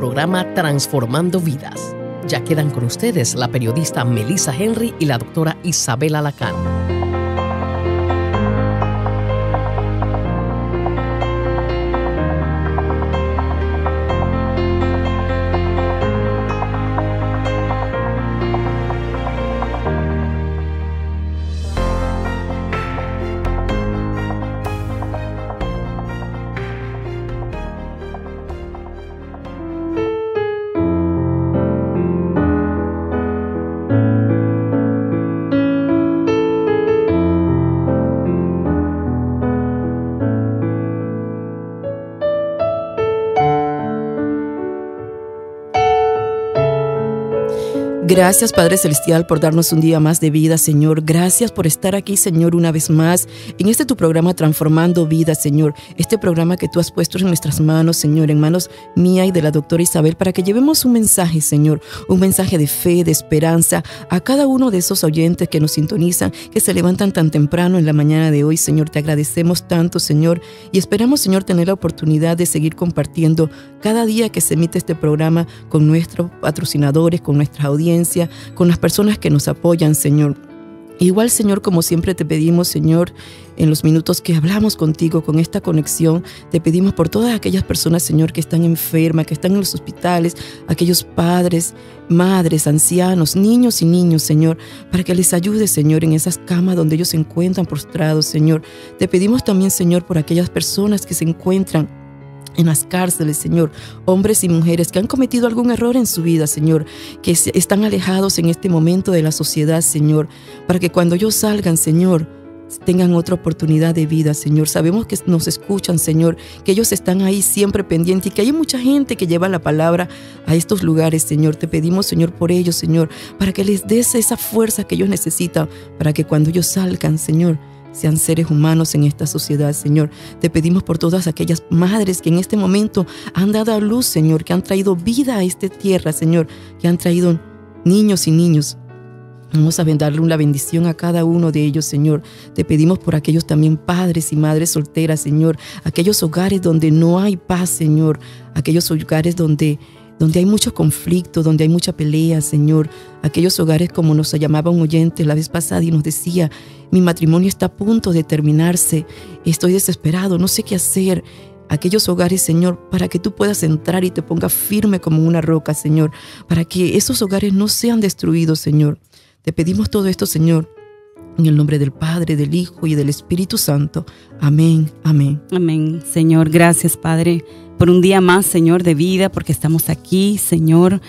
programa Transformando Vidas. Ya quedan con ustedes la periodista Melissa Henry y la doctora Isabela Lacán. Gracias, Padre Celestial, por darnos un día más de vida, Señor. Gracias por estar aquí, Señor, una vez más en este tu programa Transformando Vidas, Señor. Este programa que tú has puesto en nuestras manos, Señor, en manos mía y de la doctora Isabel, para que llevemos un mensaje, Señor, un mensaje de fe, de esperanza a cada uno de esos oyentes que nos sintonizan, que se levantan tan temprano en la mañana de hoy, Señor. Te agradecemos tanto, Señor, y esperamos, Señor, tener la oportunidad de seguir compartiendo cada día que se emite este programa con nuestros patrocinadores, con nuestra audiencia, con las personas que nos apoyan, Señor. Igual, Señor, como siempre te pedimos, Señor, en los minutos que hablamos contigo, con esta conexión, te pedimos por todas aquellas personas, Señor, que están enfermas, que están en los hospitales, aquellos padres, madres, ancianos, niños y niños, Señor, para que les ayudes, Señor, en esas camas donde ellos se encuentran postrados, Señor. Te pedimos también, Señor, por aquellas personas que se encuentran en las cárceles, Señor, hombres y mujeres que han cometido algún error en su vida, Señor, que están alejados en este momento de la sociedad, Señor, para que cuando ellos salgan, Señor, tengan otra oportunidad de vida, Señor. Sabemos que nos escuchan, Señor, que ellos están ahí siempre pendientes y que hay mucha gente que lleva la palabra a estos lugares, Señor. Te pedimos, Señor, por ellos, Señor, para que les des esa fuerza que ellos necesitan, para que cuando ellos salgan, Señor, sean seres humanos en esta sociedad, Señor. Te pedimos por todas aquellas madres que en este momento han dado a luz, Señor, que han traído vida a esta tierra, Señor, que han traído niños y niños. Vamos a darle una bendición a cada uno de ellos, Señor. Te pedimos por aquellos también padres y madres solteras, Señor. Aquellos hogares donde no hay paz, Señor. Aquellos hogares donde hay mucho conflicto, donde hay mucha pelea, Señor. Aquellos hogares, como nos llamaba un oyente la vez pasada y nos decía: mi matrimonio está a punto de terminarse, estoy desesperado, no sé qué hacer. Aquellos hogares, Señor, para que tú puedas entrar y te pongas firme como una roca, Señor, para que esos hogares no sean destruidos, Señor. Te pedimos todo esto, Señor, en el nombre del Padre, del Hijo y del Espíritu Santo. Amén, amén. Amén. Señor, gracias, Padre, por un día más, Señor, de vida, porque estamos aquí, Señor,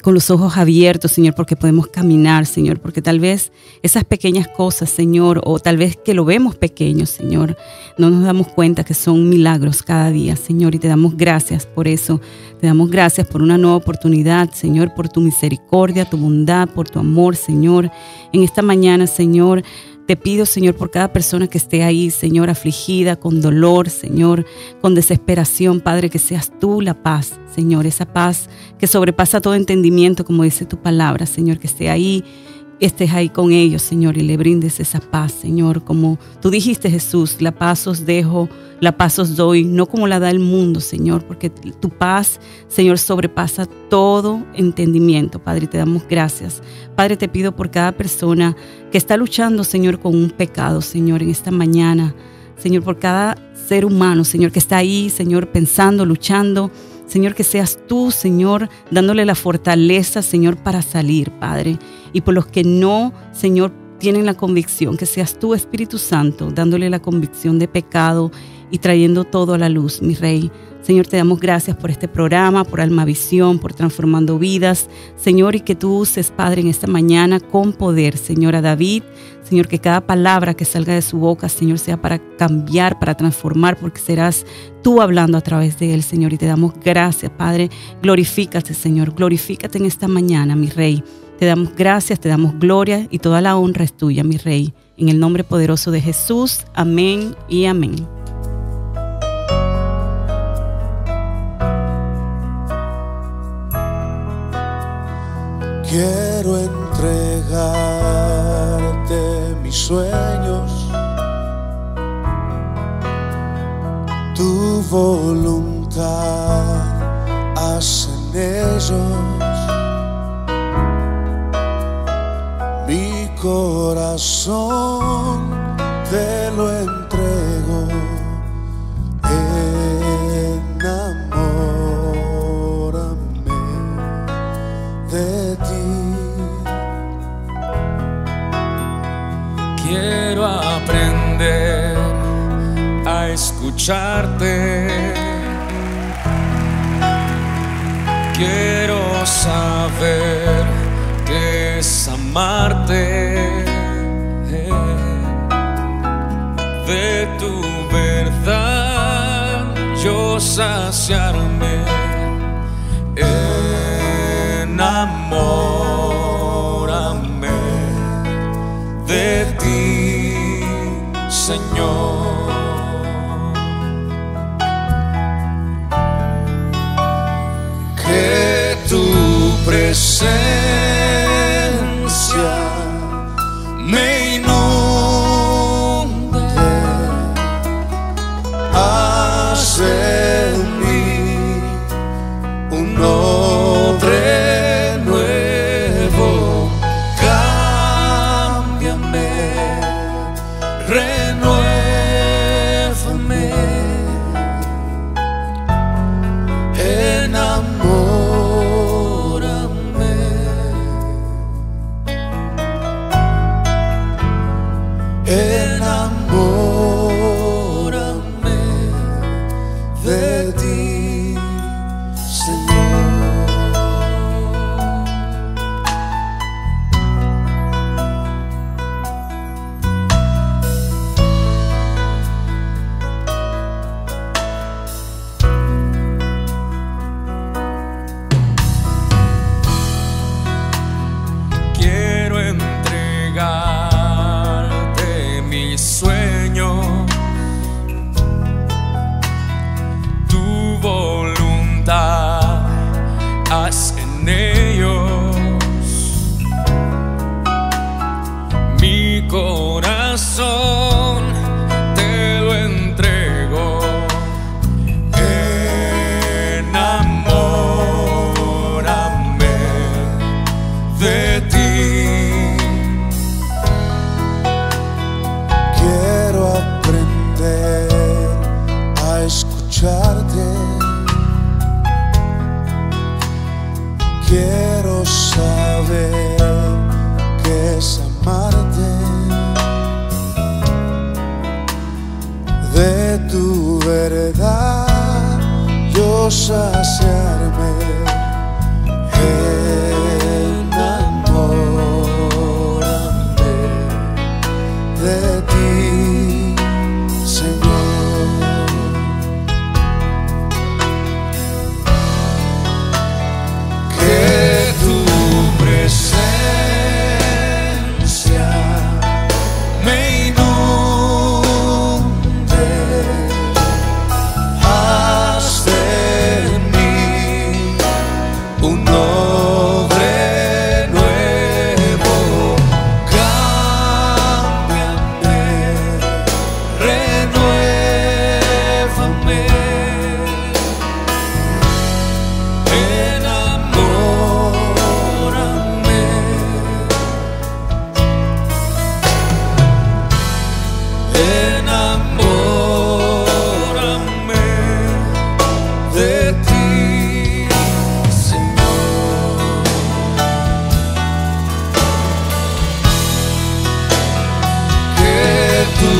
con los ojos abiertos, Señor, porque podemos caminar, Señor, porque tal vez esas pequeñas cosas, Señor, o tal vez que lo vemos pequeño, Señor, no nos damos cuenta que son milagros cada día, Señor, y te damos gracias por eso. Te damos gracias por una nueva oportunidad, Señor, por tu misericordia, tu bondad, por tu amor, Señor. En esta mañana, Señor, te pido, Señor, por cada persona que esté ahí, Señor, afligida, con dolor, Señor, con desesperación, Padre, que seas tú la paz, Señor, esa paz que sobrepasa todo entendimiento, como dice tu palabra, Señor, que estés ahí con ellos, Señor, y le brindes esa paz, Señor, como tú dijiste, Jesús: la paz os dejo, la paz os doy, no como la da el mundo, Señor, porque tu paz, Señor, sobrepasa todo entendimiento. Padre, te damos gracias. Padre, te pido por cada persona que está luchando, Señor, con un pecado, Señor, en esta mañana, Señor, por cada ser humano, Señor, que está ahí, Señor, pensando, luchando, Señor, que seas tú, Señor, dándole la fortaleza, Señor, para salir, Padre. Y por los que no, Señor, tienen la convicción, que seas tú, Espíritu Santo, dándole la convicción de pecado y trayendo todo a la luz, mi Rey. Señor, te damos gracias por este programa, por Almavisión, por Transformando Vidas, Señor, y que tú uses, Padre, en esta mañana con poder, Señor, a David, Señor, que cada palabra que salga de su boca, Señor, sea para cambiar, para transformar, porque serás tú hablando a través de él, Señor, y te damos gracias, Padre. Glorifícate, Señor, glorifícate en esta mañana, mi Rey. Te damos gracias, te damos gloria y toda la honra es tuya, mi Rey. En el nombre poderoso de Jesús, amén y amén. Quiero entregarte mis sueños, tu voluntad haz en ellos. Mi corazón te lo entrego. Enamórame de ti. Quiero aprender a escucharte. Quiero saber qué es amarte. De tu verdad yo saciarme. Enamórame de ti, Señor. Que tu presencia me inunde, haz en mí un odre nuevo. Cámbiame, renuévame, enamórame. Enamórame de ti, Señor. Quiero entregarte mis sueños, tu voluntad, haz en ellos. Mi corazón te lo entrego. Enamórame de ti. Quiero aprender a escucharte. Quiero saber qué es amarte. De tu verdad yo saciarme. Enamórame de ti, Señor. Que tu presencia me inunde, haz de mí un odre nuevo. Cámbiame, renuévame, enamórame, enamórame de ti, Señor. Que tu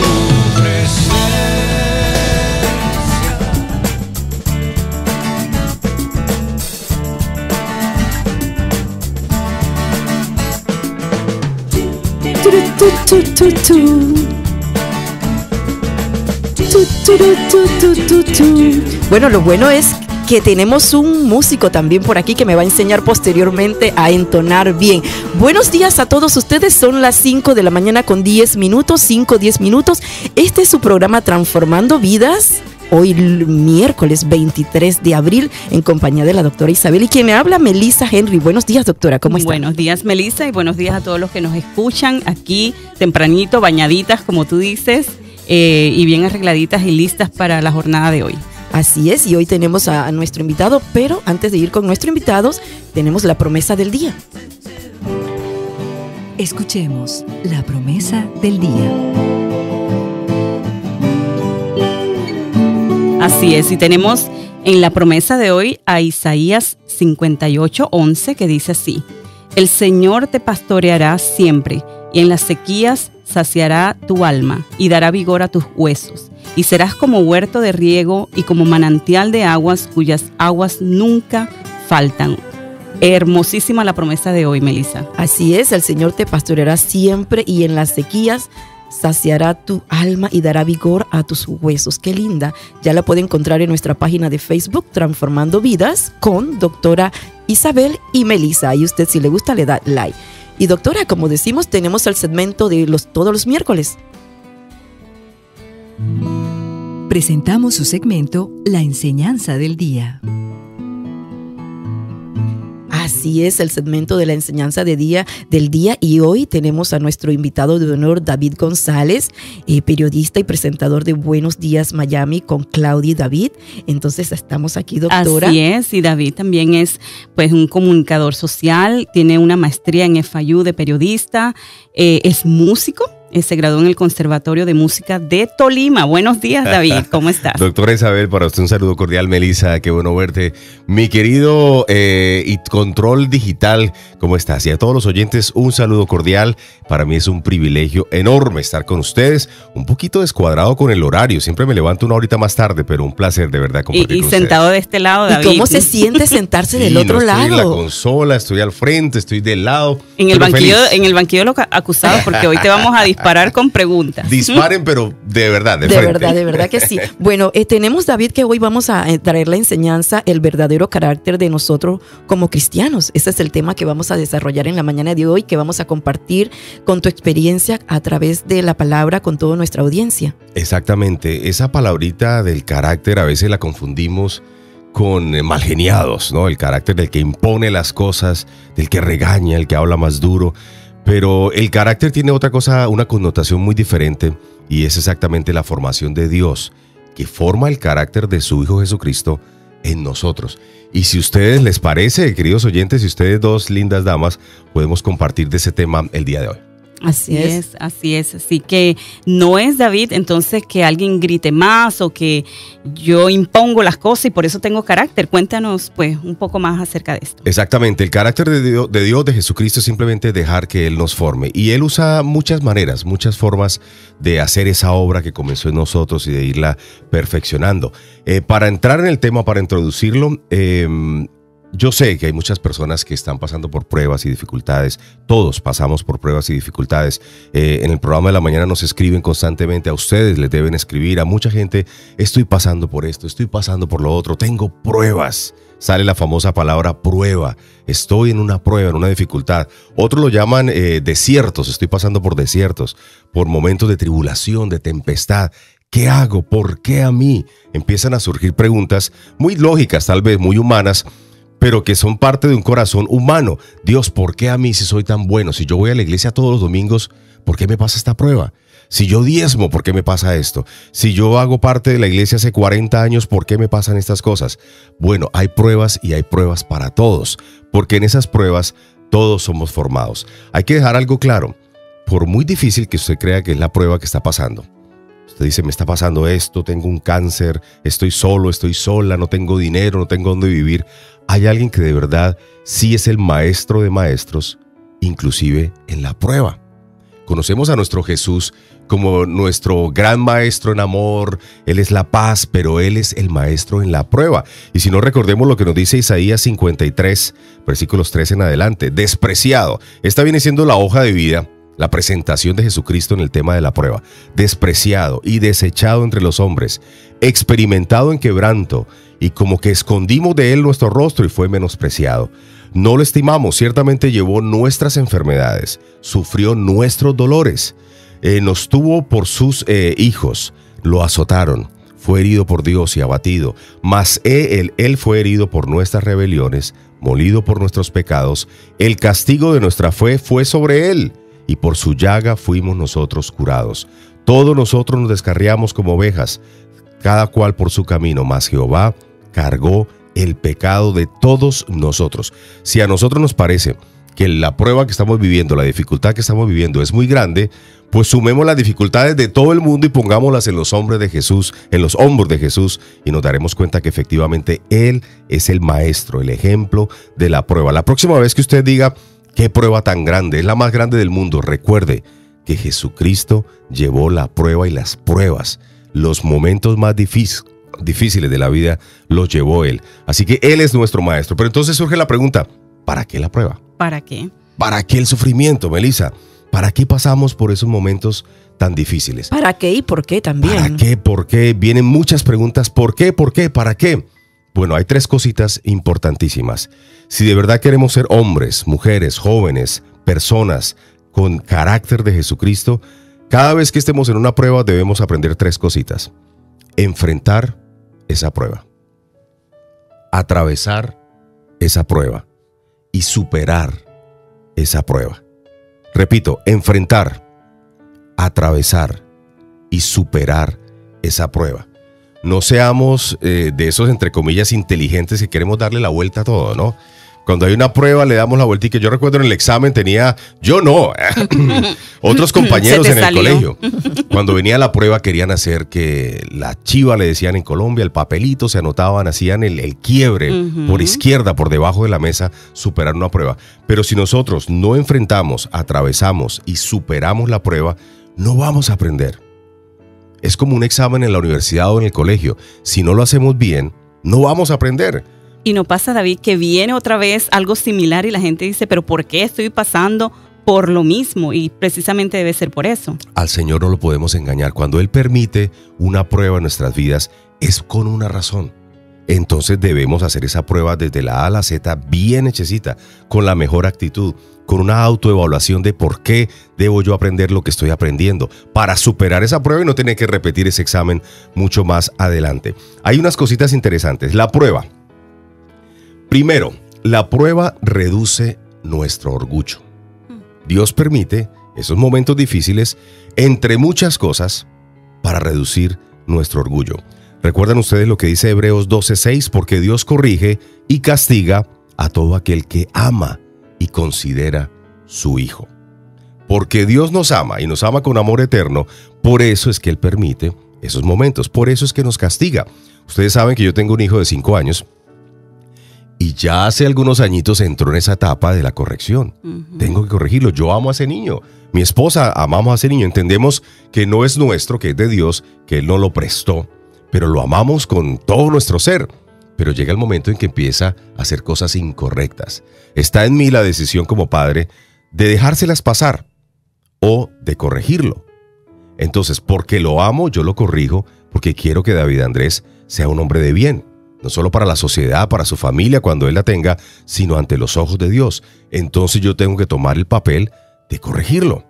Bueno, lo bueno es que tenemos un músico también por aquí que me va a enseñar posteriormente a entonar bien. Buenos días a todos ustedes, son las 5 de la mañana con 10 minutos, 5-10 minutos. Este es su programa Transformando Vidas. Hoy miércoles 23 de abril en compañía de la doctora Isabel y quien me habla, Melissa Henry. Buenos días, doctora, ¿cómo está? Buenos días, Melissa, y buenos días a todos los que nos escuchan aquí tempranito, bañaditas, como tú dices, y bien arregladitas y listas para la jornada de hoy. Así es, y hoy tenemos a nuestro invitado, pero antes de ir con nuestros invitados, tenemos la promesa del día. Escuchemos la promesa del día. Así es, y tenemos en la promesa de hoy a Isaías 58:11, que dice así: el Señor te pastoreará siempre, y en las sequías saciará tu alma, y dará vigor a tus huesos. Y serás como huerto de riego y como manantial de aguas, cuyas aguas nunca faltan. Hermosísima la promesa de hoy, Melissa. Así es, el Señor te pastoreará siempre, y en las sequías saciará tu alma y dará vigor a tus huesos. Qué linda. Ya la puede encontrar en nuestra página de Facebook, Transformando Vidas, con doctora Isabel y Melissa. Y usted, si le gusta, le da like. Y doctora, como decimos, tenemos el segmento de todos los miércoles. Presentamos su segmento La enseñanza del día. Así es, el segmento de la enseñanza del día, y hoy tenemos a nuestro invitado de honor, David González, periodista y presentador de Buenos Días Miami con Claudia y David. Entonces estamos aquí, doctora. Así es, y David también es pues un comunicador social, tiene una maestría en FIU de periodista, es músico. Se graduó en el Conservatorio de Música de Tolima. Buenos días, David. ¿Cómo estás? Doctora Isabel, para usted un saludo cordial. Melissa, qué bueno verte. Mi querido y Control Digital, ¿cómo estás? Y a todos los oyentes, un saludo cordial. Para mí es un privilegio enorme estar con ustedes. Un poquito descuadrado con el horario. Siempre me levanto una horita más tarde, pero un placer de verdad compartir con sentado ustedes. De este lado, David. ¿Y cómo se siente sentarse del otro lado? Estoy en la consola, estoy al frente, estoy del lado. En el banquillo de los acusados, porque hoy te vamos a disparar con preguntas. Disparen, pero de verdad, de frente. verdad, de verdad que sí. Bueno, tenemos, David, que hoy vamos a traer la enseñanza, el verdadero carácter de nosotros como cristianos. Ese es el tema que vamos a desarrollar en la mañana de hoy, que vamos a compartir con tu experiencia a través de la palabra con toda nuestra audiencia. Exactamente. Esa palabrita del carácter a veces la confundimos con malgeniados, ¿no? El carácter del que impone las cosas, del que regaña, el que habla más duro. Pero el carácter tiene otra cosa, una connotación muy diferente, y es exactamente la formación de Dios, que forma el carácter de su Hijo Jesucristo en nosotros. Y si a ustedes les parece, queridos oyentes, y ustedes dos lindas damas, podemos compartir de ese tema el día de hoy. Así es. Así que no es, David, entonces que alguien grite más o que yo impongo las cosas y por eso tengo carácter. Cuéntanos pues un poco más acerca de esto. Exactamente, el carácter de Dios, de Jesucristo, es simplemente dejar que Él nos forme. Y Él usa muchas maneras, muchas formas de hacer esa obra que comenzó en nosotros y de irla perfeccionando. Para entrar en el tema, para introducirlo, yo sé que hay muchas personas que están pasando por pruebas y dificultades. Todos pasamos por pruebas y dificultades. En el programa de la mañana nos escriben constantemente. A ustedes les deben escribir. A mucha gente, estoy pasando por esto, estoy pasando por lo otro. Tengo pruebas. Sale la famosa palabra prueba. Estoy en una prueba, en una dificultad. Otros lo llaman desiertos. Estoy pasando por desiertos, por momentos de tribulación, de tempestad. ¿Qué hago? ¿Por qué a mí? Empiezan a surgir preguntas muy lógicas, tal vez muy humanas, pero que son parte de un corazón humano. Dios, ¿por qué a mí si soy tan bueno? Si yo voy a la iglesia todos los domingos, ¿por qué me pasa esta prueba? Si yo diezmo, ¿por qué me pasa esto? Si yo hago parte de la iglesia hace 40 años, ¿por qué me pasan estas cosas? Bueno, hay pruebas y hay pruebas para todos, porque en esas pruebas todos somos formados. Hay que dejar algo claro. Por muy difícil que usted crea que es la prueba que está pasando, usted dice, me está pasando esto, tengo un cáncer, estoy solo, estoy sola, no tengo dinero, no tengo dónde vivir. Hay alguien que de verdad sí es el maestro de maestros, inclusive en la prueba. Conocemos a nuestro Jesús como nuestro gran maestro en amor. Él es la paz, pero Él es el maestro en la prueba. Y si no, recordemos lo que nos dice Isaías 53, versículos 3 en adelante. Despreciado. Esta viene siendo la hoja de vida, la presentación de Jesucristo en el tema de la prueba. Despreciado y desechado entre los hombres, experimentado en quebranto, y como que escondimos de Él nuestro rostro y fue menospreciado. No lo estimamos, ciertamente llevó nuestras enfermedades, sufrió nuestros dolores, nos tuvo por sus hijos, lo azotaron, fue herido por Dios y abatido, mas él fue herido por nuestras rebeliones, molido por nuestros pecados, el castigo de nuestra fe fue sobre Él, y por su llaga fuimos nosotros curados. Todos nosotros nos descarriamos como ovejas, cada cual por su camino, mas Jehová cargó el pecado de todos nosotros. Si a nosotros nos parece que la prueba que estamos viviendo, la dificultad que estamos viviendo es muy grande, pues sumemos las dificultades de todo el mundo y pongámoslas en los hombros de Jesús, y nos daremos cuenta que efectivamente Él es el maestro, el ejemplo de la prueba. La próxima vez que usted diga, qué prueba tan grande, es la más grande del mundo, recuerde que Jesucristo llevó la prueba y las pruebas, los momentos más difíciles de la vida los llevó Él. Así que Él es nuestro maestro. Pero entonces surge la pregunta, ¿para qué la prueba? ¿Para qué? ¿Para qué el sufrimiento, Melissa? ¿Para qué pasamos por esos momentos tan difíciles? ¿Para qué y por qué también? ¿Para qué? ¿Por qué? Vienen muchas preguntas. ¿Por qué? ¿Por qué? ¿Para qué? Bueno, hay 3 cositas importantísimas. Si de verdad queremos ser hombres, mujeres, jóvenes, personas con carácter de Jesucristo, cada vez que estemos en una prueba debemos aprender 3 cositas. Enfrentar esa prueba, atravesar esa prueba y superar esa prueba. Repito, enfrentar, atravesar y superar esa prueba. No seamos de esos, entre comillas, inteligentes que queremos darle la vuelta a todo, ¿no? Cuando hay una prueba le damos la vuelta, y que yo recuerdo en el examen otros compañeros en el colegio. Cuando venía la prueba querían hacer que la chiva, le decían en Colombia, el papelito, se anotaban, hacían el quiebre por izquierda, por debajo de la mesa, superar una prueba. Pero si nosotros no enfrentamos, atravesamos y superamos la prueba, no vamos a aprender. Es como un examen en la universidad o en el colegio. Si no lo hacemos bien, no vamos a aprender. Y no pasa, David, que viene otra vez algo similar y la gente dice, pero ¿por qué estoy pasando por lo mismo? Y precisamente debe ser por eso. Al Señor no lo podemos engañar. Cuando Él permite una prueba en nuestras vidas, es con una razón. Entonces debemos hacer esa prueba desde la A a la Z, bien hechecita, con la mejor actitud, con una autoevaluación de por qué debo yo aprender lo que estoy aprendiendo, para superar esa prueba y no tener que repetir ese examen mucho más adelante. Hay unas cositas interesantes. La prueba. Primero, la prueba reduce nuestro orgullo. Dios permite esos momentos difíciles, entre muchas cosas, para reducir nuestro orgullo. ¿Recuerdan ustedes lo que dice Hebreos 12:6? Porque Dios corrige y castiga a todo aquel que ama y considera su hijo. Porque Dios nos ama y nos ama con amor eterno, por eso es que Él permite esos momentos, por eso es que nos castiga. Ustedes saben que yo tengo un hijo de 5 años, y ya hace algunos añitos entró en esa etapa de la corrección. Tengo que corregirlo. Yo amo a ese niño. Mi esposa amamos a ese niño. Entendemos que no es nuestro, que es de Dios, que Él nos lo prestó, pero lo amamos con todo nuestro ser. Pero llega el momento en que empieza a hacer cosas incorrectas. Está en mí la decisión como padre de dejárselas pasar o de corregirlo. Entonces, porque lo amo, yo lo corrijo, porque quiero que David Andrés sea un hombre de bien. No solo para la sociedad, para su familia cuando él la tenga, sino ante los ojos de Dios. Entonces yo tengo que tomar el papel de corregirlo.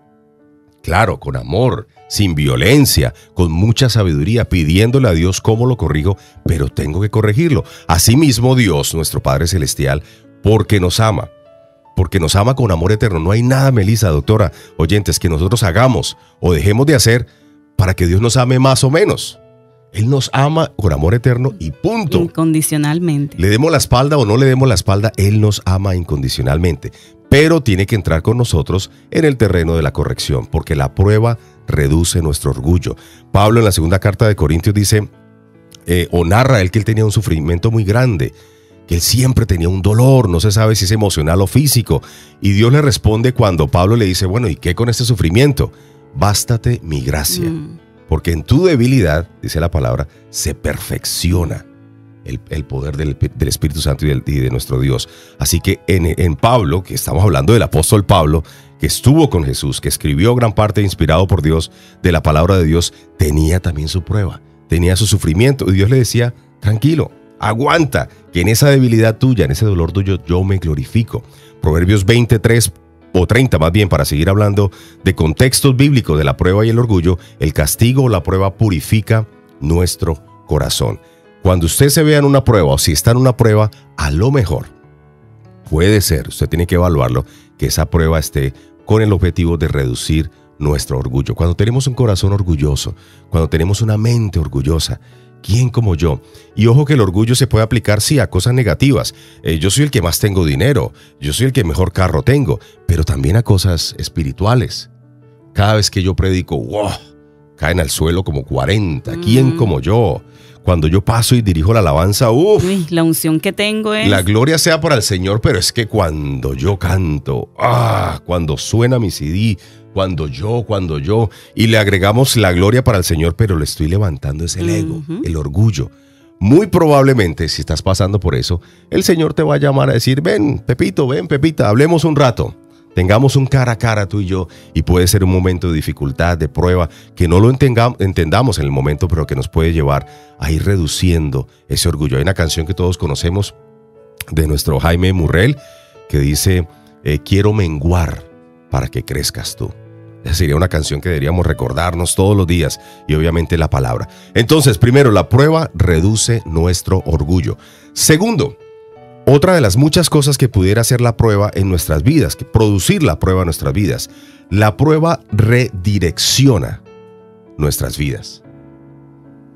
Claro, con amor, sin violencia, con mucha sabiduría, pidiéndole a Dios cómo lo corrijo, pero tengo que corregirlo. Asimismo Dios, nuestro Padre Celestial, porque nos ama con amor eterno. No hay nada, Melissa, doctora, oyentes, que nosotros hagamos o dejemos de hacer para que Dios nos ame más o menos. Él nos ama con amor eterno y punto. Incondicionalmente. Le demos la espalda o no le demos la espalda, Él nos ama incondicionalmente. Pero tiene que entrar con nosotros en el terreno de la corrección, porque la prueba reduce nuestro orgullo. Pablo en la segunda carta de Corintios dice, o narra él que él tenía un sufrimiento muy grande, que él siempre tenía un dolor, no se sabe si es emocional o físico. Y Dios le responde cuando Pablo le dice, bueno, ¿y qué con este sufrimiento? Bástate mi gracia. Porque en tu debilidad, dice la palabra, se perfecciona el poder del Espíritu Santo y de nuestro Dios. Así que en Pablo, que estamos hablando del apóstol Pablo, que estuvo con Jesús, que escribió gran parte inspirado por Dios de la palabra de Dios, tenía también su prueba, tenía su sufrimiento. Y Dios le decía, tranquilo, aguanta, que en esa debilidad tuya, en ese dolor tuyo, yo me glorifico. Proverbios 23 o 30 más bien, para seguir hablando de contextos bíblicos de la prueba y el orgullo, el castigo o la prueba purifica nuestro corazón. Cuando usted se vea en una prueba o si está en una prueba, a lo mejor puede ser, usted tiene que evaluarlo, que esa prueba esté con el objetivo de reducir nuestro orgullo. Cuando tenemos un corazón orgulloso, cuando tenemos una mente orgullosa, ¿Quién como yo? Y ojo que el orgullo se puede aplicar, sí, a cosas negativas. Yo soy el que más tengo dinero, yo soy el que mejor carro tengo, pero también a cosas espirituales. Cada vez que yo predico, wow, caen al suelo como 40. ¿Quién como yo? Cuando yo paso y dirijo la alabanza, uff. La unción que tengo es... La gloria sea para el Señor, pero es que cuando yo canto, cuando suena mi CD, cuando yo, y le agregamos la gloria para el Señor, pero le estoy levantando es el ego, el orgullo. Muy probablemente, si estás pasando por eso, el Señor te va a llamar a decir, ven, Pepito, ven, Pepita, hablemos un rato. Tengamos un cara a cara tú y yo, y puede ser un momento de dificultad, de prueba, que no lo entendamos en el momento, pero que nos puede llevar a ir reduciendo ese orgullo. Hay una canción que todos conocemos de nuestro Jaime Murrell que dice, quiero menguar para que crezcas tú. Esa sería una canción que deberíamos recordarnos todos los días, y obviamente la palabra. Entonces, primero, la prueba reduce nuestro orgullo. Segundo, otra de las muchas cosas que pudiera hacer la prueba en nuestras vidas, que producir la prueba en nuestras vidas, la prueba redirecciona nuestras vidas.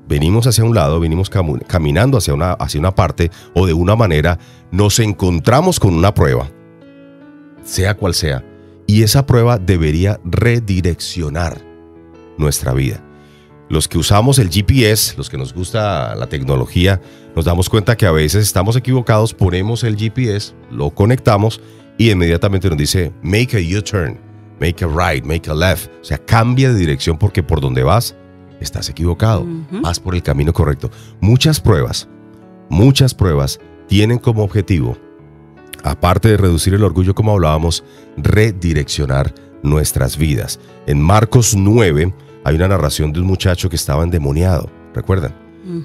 Venimos hacia un lado, venimos caminando hacia una parte o de una manera, nos encontramos con una prueba, sea cual sea, y esa prueba debería redireccionar nuestra vida. Los que usamos el GPS, los que nos gusta la tecnología, nos damos cuenta que a veces estamos equivocados, ponemos el GPS, lo conectamos y inmediatamente nos dice make a U-turn, make a right, make a left. O sea, cambia de dirección porque por donde vas estás equivocado, vas por el camino correcto. Muchas pruebas tienen como objetivo, aparte de reducir el orgullo como hablábamos, redireccionar nuestras vidas. En Marcos 9 hay una narración de un muchacho que estaba endemoniado, ¿recuerdan?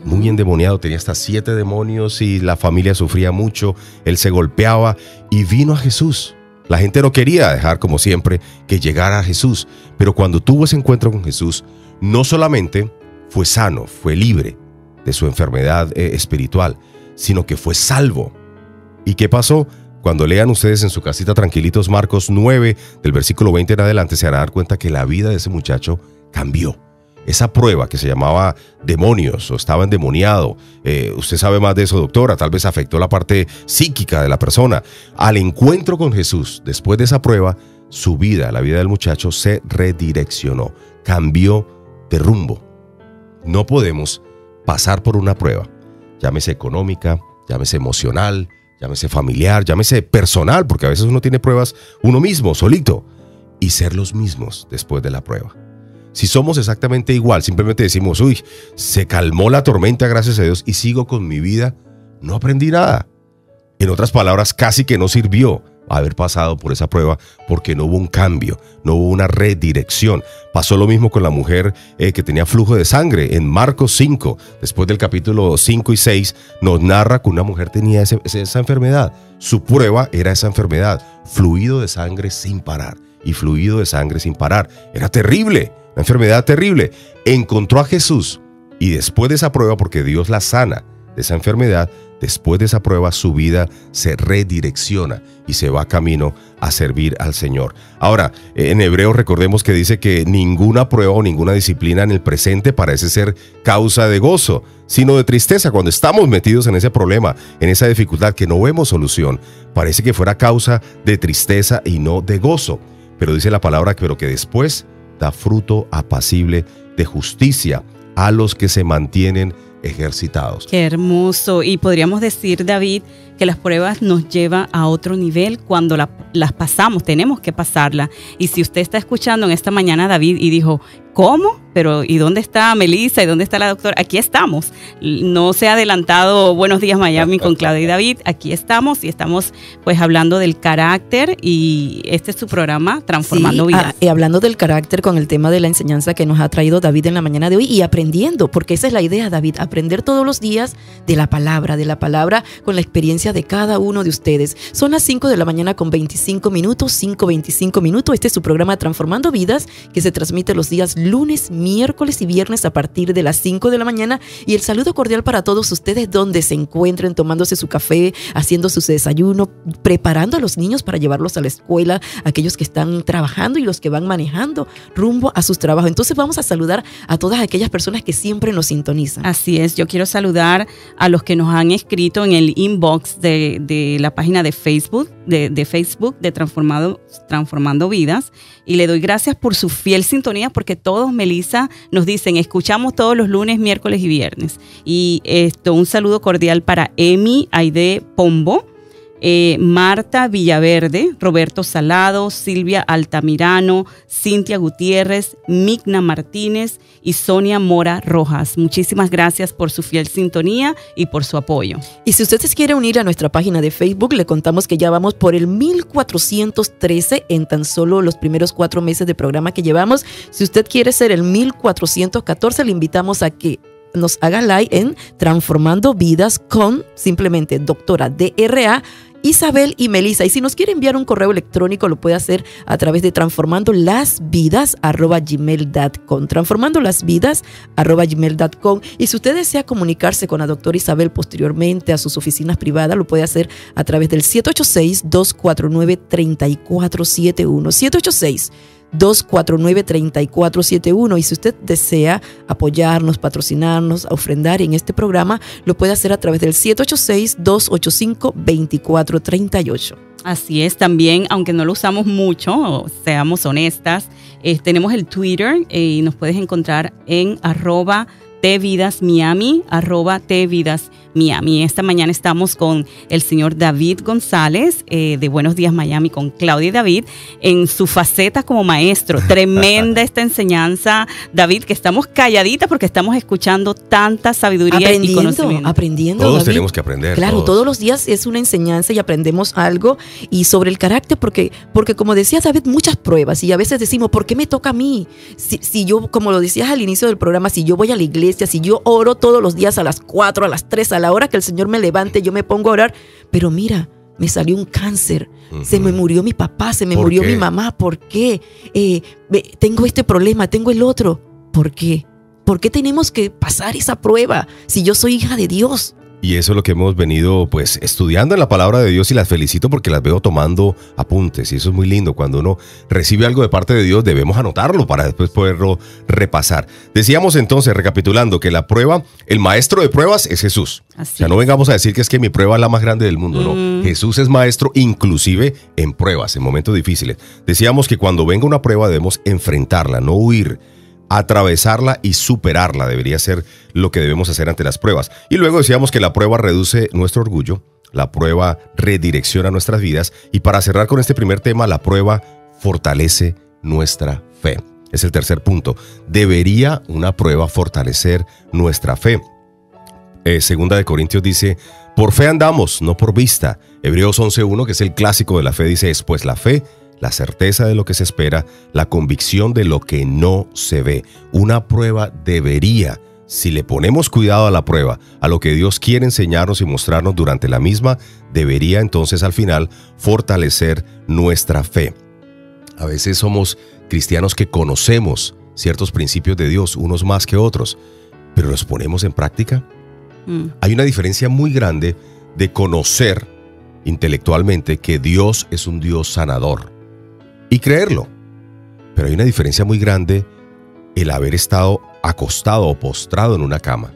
Muy endemoniado, tenía hasta 7 demonios y la familia sufría mucho, él se golpeaba y vino a Jesús. La gente no quería dejar, como siempre, que llegara a Jesús, pero cuando tuvo ese encuentro con Jesús, no solamente fue sano, fue libre de su enfermedad espiritual, sino que fue salvo. ¿Y qué pasó? Cuando lean ustedes en su casita tranquilitos Marcos 9, del versículo 20 en adelante, se van a dar cuenta que la vida de ese muchacho cambió. Esa prueba que se llamaba demonios o estaba endemoniado, usted sabe más de eso, doctora, tal vez afectó la parte psíquica de la persona. Al encuentro con Jesús, después de esa prueba, su vida, la vida del muchacho, se redireccionó, cambió de rumbo. No podemos pasar por una prueba, llámese económica, llámese emocional, llámese familiar, llámese personal, porque a veces uno tiene pruebas uno mismo, solito, y ser los mismos después de la prueba. Si somos exactamente igual, simplemente decimos, uy, se calmó la tormenta, gracias a Dios, y sigo con mi vida, no aprendí nada. En otras palabras, casi que no sirvió haber pasado por esa prueba porque no hubo un cambio, no hubo una redirección. Pasó lo mismo con la mujer que tenía flujo de sangre. En Marcos 5, después del capítulo 5 y 6, nos narra que una mujer tenía esa enfermedad. Su prueba era esa enfermedad, fluido de sangre sin parar y fluido de sangre sin parar. Era terrible. Una enfermedad terrible. Encontró a Jesús y después de esa prueba, porque Dios la sana de esa enfermedad, después de esa prueba su vida se redirecciona y se va camino a servir al Señor. Ahora, en Hebreos recordemos que dice que ninguna prueba o ninguna disciplina en el presente parece ser causa de gozo, sino de tristeza. Cuando estamos metidos en ese problema, en esa dificultad que no vemos solución, parece que fuera causa de tristeza y no de gozo. Pero dice la palabra que después da fruto apacible de justicia a los que se mantienen ejercitados. Qué hermoso. Y podríamos decir, David, que las pruebas nos llevan a otro nivel cuando las pasamos, tenemos que pasarlas. Y si usted está escuchando en esta mañana, David, y dijo, ¿cómo? Pero ¿y dónde está Melissa? ¿Y dónde está la doctora? Aquí estamos. No se ha adelantado Buenos Días Miami con Claudia y David. Aquí estamos y estamos pues hablando del carácter y este es su programa Transformando Vidas. Y hablando del carácter con el tema de la enseñanza que nos ha traído David en la mañana de hoy y aprendiendo, porque esa es la idea, David, aprender todos los días de la palabra con la experiencia presencia de cada uno de ustedes. Son las 5 de la mañana con 25 minutos, 5:25 minutos. Este es su programa Transformando Vidas, que se transmite los días lunes, miércoles y viernes a partir de las 5 de la mañana. Y el saludo cordial para todos ustedes donde se encuentren, tomándose su café, haciendo su desayuno, preparando a los niños para llevarlos a la escuela, aquellos que están trabajando y los que van manejando rumbo a sus trabajos. Entonces vamos a saludar a todas aquellas personas que siempre nos sintonizan. Así es, yo quiero saludar a los que nos han escrito en el inbox de la página de Facebook, de Facebook de Transformando Vidas, y le doy gracias por su fiel sintonía, porque todos, Melissa, nos dicen, escuchamos todos los lunes, miércoles y viernes. Y un saludo cordial para Emi Aide Pombo, Marta Villaverde, Roberto Salado, Silvia Altamirano, Cintia Gutiérrez, Migna Martínez y Sonia Mora Rojas. Muchísimas gracias por su fiel sintonía y por su apoyo. Y si usted se quiere unir a nuestra página de Facebook, le contamos que ya vamos por el 1413 en tan solo los primeros 4 meses de programa que llevamos. Si usted quiere ser el 1414, le invitamos a que nos haga like en Transformando Vidas con simplemente doctora DRA, Isabel y Melissa. Y si nos quiere enviar un correo electrónico, lo puede hacer a través de transformandolasvidas@gmail.com. Transformandolasvidas@gmail.com. Y si usted desea comunicarse con la doctora Isabel posteriormente a sus oficinas privadas, lo puede hacer a través del 786-249-3471. 786-249-3471. Y si usted desea apoyarnos, patrocinarnos, ofrendar en este programa, lo puede hacer a través del 786-285-2438. Así es, también, aunque no lo usamos mucho, seamos honestas, tenemos el Twitter y nos puedes encontrar en @TVidasMiami, @TVidasMiami. Esta mañana estamos con el señor David González de Buenos Días Miami, con Claudia y David, en su faceta como maestro. Tremenda esta enseñanza, David, que estamos calladitas porque estamos escuchando tanta sabiduría y conocimiento. Aprendiendo, Todos David. tenemos que aprender. Claro, todos los días es una enseñanza y aprendemos algo. Y sobre el carácter, porque como decía David, muchas pruebas. Y a veces decimos, ¿por qué me toca a mí? Si yo, como lo decías al inicio del programa, si yo voy a la iglesia, si yo oro todos los días a las 4, a las 3, a la hora que el Señor me levante, yo me pongo a orar. Pero mira, me salió un cáncer, se me murió mi papá, se me murió mi mamá. ¿Por qué? Tengo este problema, tengo el otro. ¿Por qué? ¿Por qué tenemos que pasar esa prueba si yo soy hija de Dios? Y eso es lo que hemos venido pues estudiando en la palabra de Dios, y las felicito porque las veo tomando apuntes, y eso es muy lindo. Cuando uno recibe algo de parte de Dios, debemos anotarlo para después poderlo repasar. Decíamos entonces, recapitulando, que la prueba, el maestro de pruebas es Jesús. Así o sea, no vengamos a decir que es que mi prueba es la más grande del mundo, no. Jesús es maestro inclusive en pruebas, en momentos difíciles. Decíamos que cuando venga una prueba debemos enfrentarla, no huir. Atravesarla y superarla debería ser lo que debemos hacer ante las pruebas. Y luego decíamos que la prueba reduce nuestro orgullo, la prueba redirecciona nuestras vidas, y para cerrar con este primer tema, la prueba fortalece nuestra fe. Es el tercer punto. Debería una prueba fortalecer nuestra fe. Segunda de Corintios dice, por fe andamos, no por vista. Hebreos 11:1, que es el clásico de la fe, dice, es pues la fe, la certeza de lo que se espera, la convicción de lo que no se ve. Una prueba debería, si le ponemos cuidado a la prueba, a lo que Dios quiere enseñarnos y mostrarnos durante la misma, debería entonces al final fortalecer nuestra fe. A veces somos cristianos que conocemos ciertos principios de Dios, unos más que otros, pero ¿los ponemos en práctica? Hay una diferencia muy grande de conocer intelectualmente que Dios es un Dios sanador y creerlo. Pero hay una diferencia muy grande el haber estado acostado o postrado en una cama,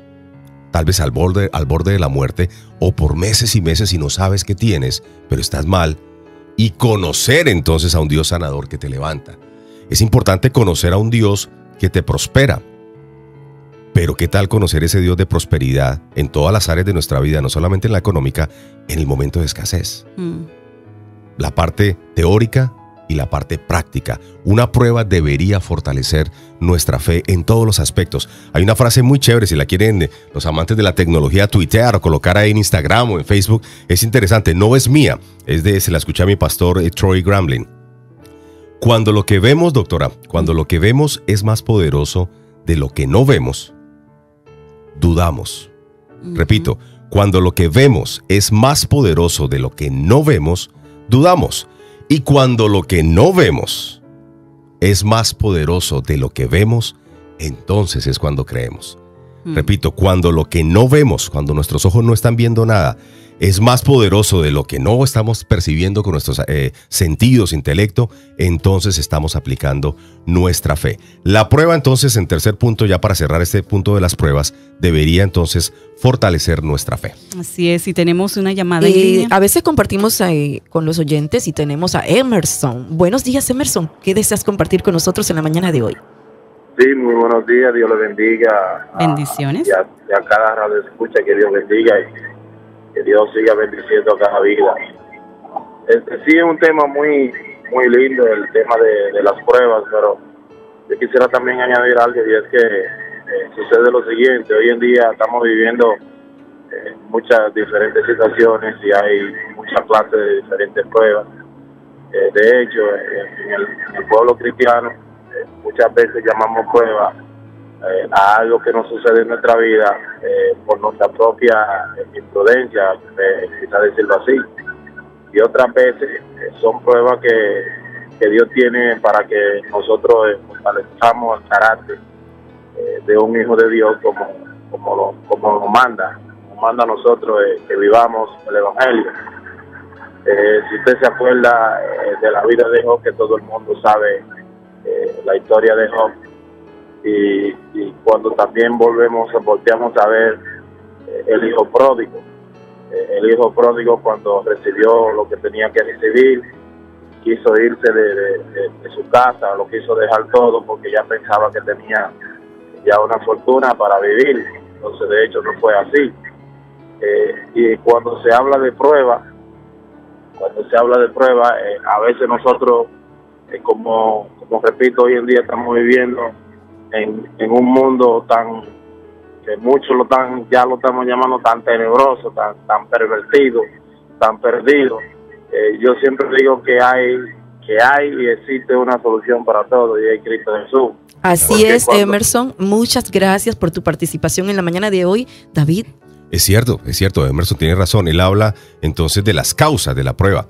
tal vez al borde de la muerte, o por meses y meses y no sabes qué tienes, pero estás mal, y conocer entonces a un Dios sanador que te levanta. Es importante conocer a un Dios que te prospera. Pero ¿qué tal conocer ese Dios de prosperidad en todas las áreas de nuestra vida, no solamente en la económica, en el momento de escasez? La parte teórica y la parte práctica. Una prueba debería fortalecer nuestra fe en todos los aspectos. Hay una frase muy chévere, si la quieren los amantes de la tecnología tuitear o colocar ahí en Instagram o en Facebook, es interesante, no es mía, se la escuché a mi pastor Troy Grambling. Cuando lo que vemos, doctora, cuando lo que vemos es más poderoso de lo que no vemos, dudamos. Repito, Cuando lo que vemos es más poderoso de lo que no vemos, dudamos. Y cuando lo que no vemos es más poderoso de lo que vemos, entonces es cuando creemos. Repito, cuando lo que no vemos, cuando nuestros ojos no están viendo nada, es más poderoso de lo que no estamos percibiendo con nuestros sentidos, intelecto, entonces estamos aplicando nuestra fe. La prueba entonces, en tercer punto, ya para cerrar este punto de las pruebas, debería entonces fortalecer nuestra fe. Así es, y tenemos una llamada en línea. A veces compartimos con los oyentes y tenemos a Emerson. Buenos días, Emerson. ¿Qué deseas compartir con nosotros en la mañana de hoy? Sí, muy buenos días, Dios le bendiga. Bendiciones. Y a cada radio escucha, que Dios bendiga y que Dios siga bendiciendo a cada vida. Sí, es un tema muy lindo, el tema de las pruebas, pero yo quisiera también añadir algo, y es que sucede lo siguiente: hoy en día estamos viviendo muchas diferentes situaciones y hay muchas clases de diferentes pruebas. De hecho, en el pueblo cristiano, muchas veces llamamos prueba a algo que nos sucede en nuestra vida por nuestra propia imprudencia, quizás decirlo así. Y otras veces son pruebas que Dios tiene para que nosotros fortalezcamos el carácter de un hijo de Dios como nos manda. Nos manda a nosotros que vivamos el Evangelio. Si usted se acuerda de la vida de Job, que todo el mundo sabe la historia de Job, y cuando también volteamos a ver el hijo pródigo. El hijo pródigo, cuando recibió lo que tenía que recibir, quiso irse de su casa, lo quiso dejar todo porque ya pensaba que tenía ya una fortuna para vivir. Entonces, de hecho, no fue así. Y cuando se habla de prueba, a veces nosotros, como repito, hoy en día estamos viviendo en un mundo que muchos ya lo estamos llamando tan tenebroso, tan pervertido, tan perdido. Yo siempre digo que hay y existe una solución para todo, y es Cristo Jesús. Así es, Emerson. Muchas gracias por tu participación en la mañana de hoy, David. Es cierto, Emerson tiene razón. Él habla entonces de las causas de la prueba.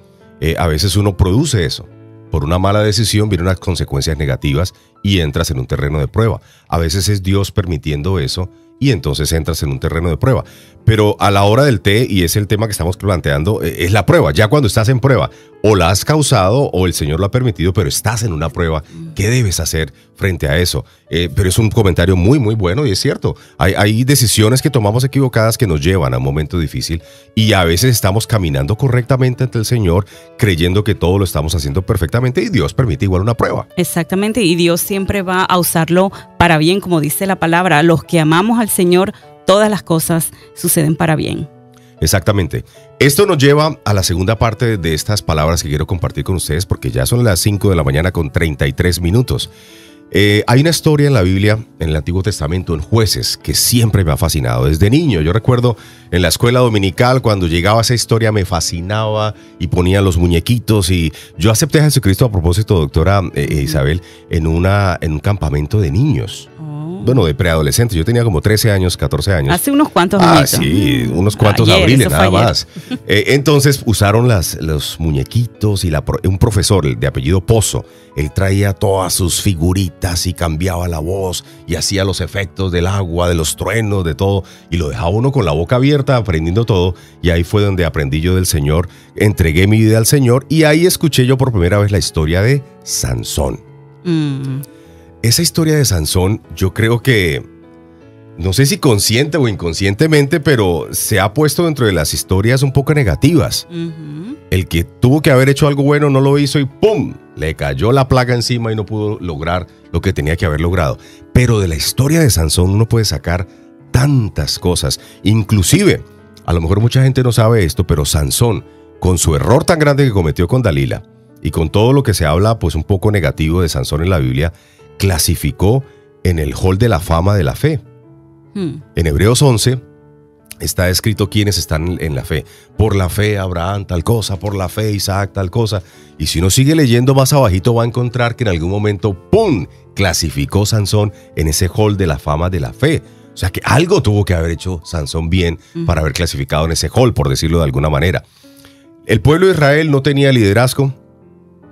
A veces uno produce eso. Por una mala decisión vienen unas consecuencias negativas y entras en un terreno de prueba. A veces es Dios permitiendo eso y entonces entras en un terreno de prueba. Pero a la hora del té, y es el tema que estamos planteando, es la prueba. Ya cuando estás en prueba, o la has causado o el Señor lo ha permitido, pero estás en una prueba. ¿Qué debes hacer frente a eso? Pero es un comentario muy bueno y es cierto. Hay decisiones que tomamos equivocadas que nos llevan a un momento difícil y a veces estamos caminando correctamente ante el Señor, creyendo que todo lo estamos haciendo perfectamente, y Dios permite igual una prueba. Exactamente, y Dios siempre va a usarlo para bien, como dice la palabra. Los que amamos al Señor, todas las cosas suceden para bien. Exactamente. Esto nos lleva a la segunda parte de estas palabras que quiero compartir con ustedes, porque ya son las 5 de la mañana con 33 minutos. Hay una historia en la Biblia, en el Antiguo Testamento, en Jueces, que siempre me ha fascinado. Desde niño, yo recuerdo en la escuela dominical, cuando llegaba esa historia me fascinaba y ponían los muñequitos. Y yo acepté a Jesucristo, a propósito, doctora Isabel, en un campamento de niños. Bueno, de preadolescentes. Yo tenía como 13 años, 14 años. Hace unos cuantos años. Sí, unos cuantos abriles, nada más. Entonces usaron los muñequitos y un profesor de apellido Pozo. Él traía todas sus figuritas y cambiaba la voz y hacía los efectos del agua, de los truenos, de todo. Y lo dejaba uno con la boca abierta aprendiendo todo. Y ahí fue donde aprendí yo del Señor. Entregué mi vida al Señor y ahí escuché yo por primera vez la historia de Sansón. Esa historia de Sansón, yo creo que, no sé si consciente o inconscientemente, pero se ha puesto dentro de las historias un poco negativas. El que tuvo que haber hecho algo bueno no lo hizo y ¡pum! Le cayó la plaga encima y no pudo lograr lo que tenía que haber logrado. Pero de la historia de Sansón uno puede sacar tantas cosas. Inclusive, a lo mejor mucha gente no sabe esto, pero Sansón, con su error tan grande que cometió con Dalila y con todo lo que se habla pues un poco negativo de Sansón en la Biblia, clasificó en el hall de la fama de la fe. En Hebreos 11 está escrito quiénes están en la fe. Por la fe Abraham tal cosa, por la fe Isaac tal cosa. Y si uno sigue leyendo más abajito va a encontrar que en algún momento, ¡pum!, clasificó Sansón en ese hall de la fama de la fe. O sea que algo tuvo que haber hecho Sansón bien para haber clasificado en ese hall, por decirlo de alguna manera. El pueblo de Israel no tenía liderazgo,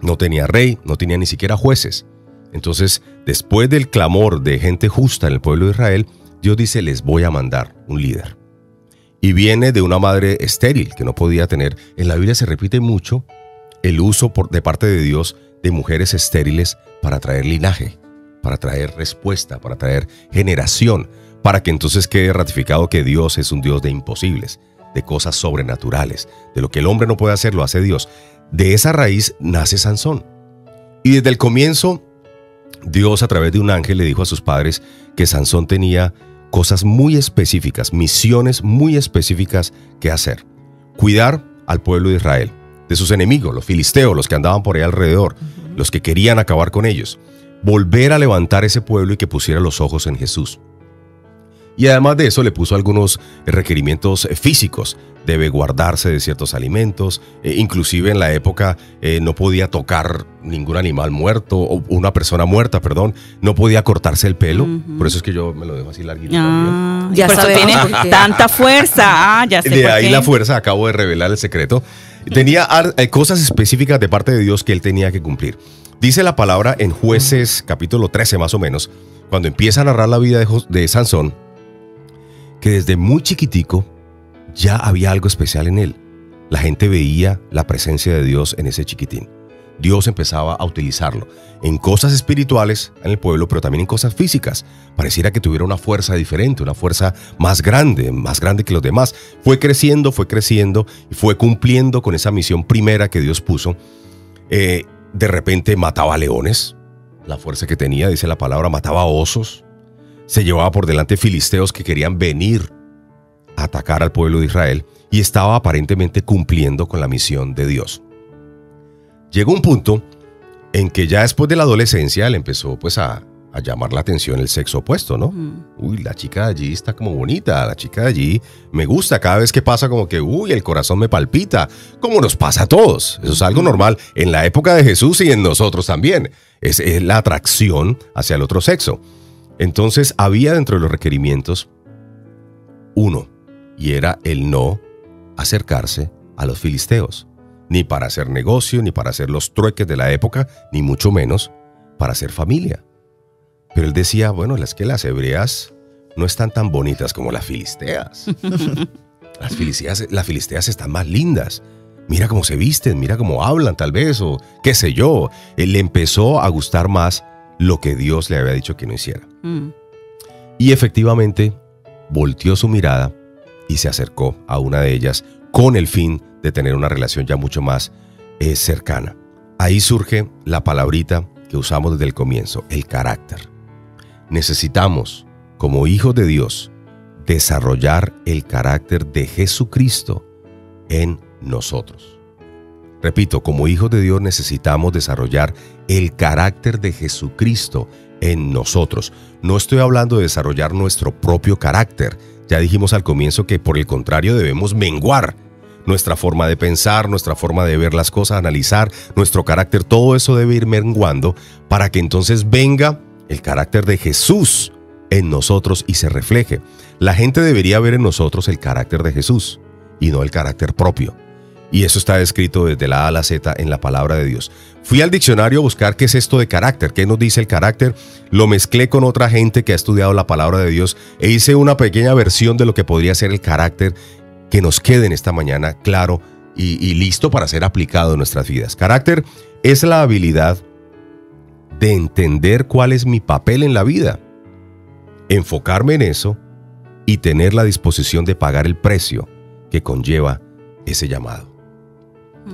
no tenía rey, no tenía ni siquiera jueces. Entonces, después del clamor de gente justa en el pueblo de Israel, Dios dice, les voy a mandar un líder. Y viene de una madre estéril que no podía tener. En la Biblia se repite mucho el uso de parte de Dios de mujeres estériles para traer linaje, para traer respuesta, para traer generación, para que entonces quede ratificado que Dios es un Dios de imposibles, de cosas sobrenaturales, de lo que el hombre no puede hacer, lo hace Dios. De esa raíz nace Sansón. Y desde el comienzo, Dios a través de un ángel le dijo a sus padres que Sansón tenía cosas muy específicas, misiones muy específicas que hacer. Cuidar al pueblo de Israel, de sus enemigos, los filisteos, los que andaban por ahí alrededor, los que querían acabar con ellos. Volver a levantar ese pueblo y que pusiera los ojos en Jesús. Y además de eso le puso algunos requerimientos físicos. Debe guardarse de ciertos alimentos, inclusive en la época no podía tocar ningún animal muerto, o una persona muerta, perdón, no podía cortarse el pelo, por eso es que yo me lo dejo así larguito. Ya por eso sabemos tiene por qué. tanta fuerza, ya sé De por ahí qué. la fuerza, acabo de revelar el secreto. Tenía cosas específicas de parte de Dios que él tenía que cumplir. Dice la palabra en Jueces capítulo 13 más o menos, cuando empieza a narrar la vida de Sansón, que desde muy chiquitico ya había algo especial en él. La gente veía la presencia de Dios en ese chiquitín. Dios empezaba a utilizarlo en cosas espirituales en el pueblo, pero también en cosas físicas. Pareciera que tuviera una fuerza diferente, una fuerza más grande que los demás. Fue creciendo y fue cumpliendo con esa misión primera que Dios puso. De repente mataba leones, la fuerza que tenía, dice la palabra, mataba osos. Se llevaba por delante filisteos que querían venir a atacar al pueblo de Israel y estaba aparentemente cumpliendo con la misión de Dios. Llegó un punto en que ya después de la adolescencia le empezó pues a llamar la atención el sexo opuesto, ¿no? Uy, la chica de allí está como bonita, la chica de allí me gusta, cada vez que pasa como que, uy, el corazón me palpita, como nos pasa a todos. Eso es algo normal en la época de Jesús y en nosotros también. Es la atracción hacia el otro sexo. Entonces había dentro de los requerimientos uno, y era el no acercarse a los filisteos, ni para hacer negocio, ni para hacer los trueques de la época, ni mucho menos para hacer familia. Pero él decía, bueno, es que las hebreas no están tan bonitas como las filisteas. Las filisteas están más lindas. Mira cómo se visten, mira cómo hablan tal vez, o qué sé yo. Él le empezó a gustar más lo que Dios le había dicho que no hiciera. Y efectivamente volteó su mirada y se acercó a una de ellas con el fin de tener una relación ya mucho más cercana. Ahí surge la palabrita que usamos desde el comienzo, el carácter. Necesitamos, como hijos de Dios, desarrollar el carácter de Jesucristo en nosotros. Repito, como hijos de Dios necesitamos desarrollar el carácter de Jesucristo en nosotros. No estoy hablando de desarrollar nuestro propio carácter. Ya dijimos al comienzo que por el contrario debemos menguar nuestra forma de pensar, nuestra forma de ver las cosas, analizar nuestro carácter. Todo eso debe ir menguando para que entonces venga el carácter de Jesús en nosotros y se refleje. La gente debería ver en nosotros el carácter de Jesús y no el carácter propio. Y eso está escrito desde la A a la Z en la palabra de Dios. Fui al diccionario a buscar qué es esto de carácter, qué nos dice el carácter. Lo mezclé con otra gente que ha estudiado la palabra de Dios e hice una pequeña versión de lo que podría ser el carácter que nos quede en esta mañana claro y listo para ser aplicado en nuestras vidas. Carácter es la habilidad de entender cuál es mi papel en la vida, enfocarme en eso y tener la disposición de pagar el precio que conlleva ese llamado.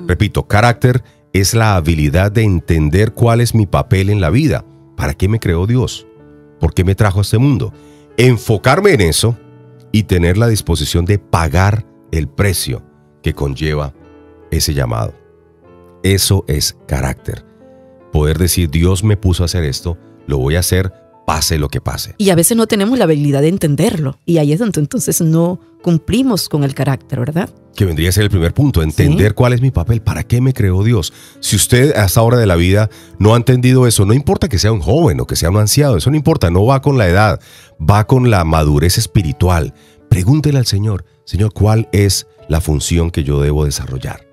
Repito, carácter es la habilidad de entender cuál es mi papel en la vida. ¿Para qué me creó Dios? ¿Por qué me trajo a este mundo? Enfocarme en eso y tener la disposición de pagar el precio que conlleva ese llamado. Eso es carácter. Poder decir, Dios me puso a hacer esto, lo voy a hacer pase lo que pase. Y a veces no tenemos la habilidad de entenderlo. Y ahí es donde entonces no cumplimos con el carácter, ¿verdad? Que vendría a ser el primer punto, entender cuál es mi papel, para qué me creó Dios. Si usted a esta hora de la vida no ha entendido eso, no importa que sea un joven o que sea un anciano, eso no importa, no va con la edad, va con la madurez espiritual. Pregúntele al Señor, Señor, ¿cuál es la función que yo debo desarrollar?